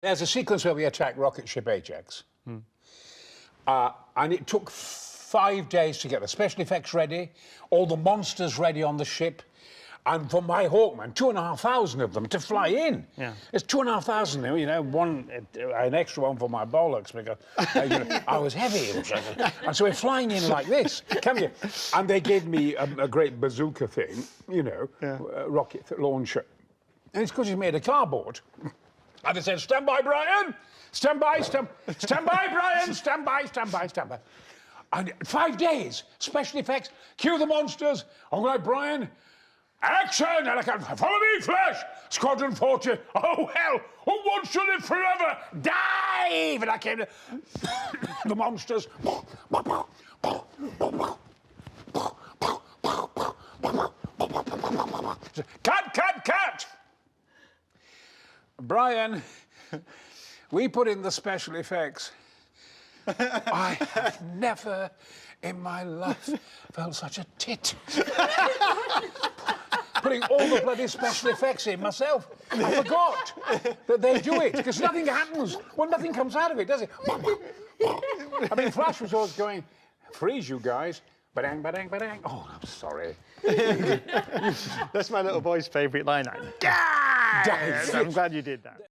There's a sequence where we attack rocket ship Ajax. And it took 5 days to get the special effects ready, all the monsters ready on the ship, and for my Hawkman, 2,500 of them to fly in. Yeah. It's 2,500, you know, an extra one for my bollocks because I was heavy. And so we're flying in like this, come here. And they gave me a great bazooka thing, you know, rocket launcher. And it's because he's made of cardboard. And they said, stand by, Brian! Stand by, stand by, Brian! Stand by, stand by, stand by. And 5 days, special effects, cue the monsters. All right, Brian, action! And I can follow me, Flash! Squadron 40, oh hell, who wants to live forever? Dive! And I came to the monsters. Cut, cut, cut! Brian, we put in the special effects. I have never in my life felt such a tit. Putting all the bloody special effects in myself. I forgot that they do it, because nothing happens. Well, nothing comes out of it, does it? I mean, Flash was always going, freeze, you guys. Ba-dang, ba-dang, ba-dang. Oh, I'm sorry. That's my little boy's favourite line. I'm glad you did that.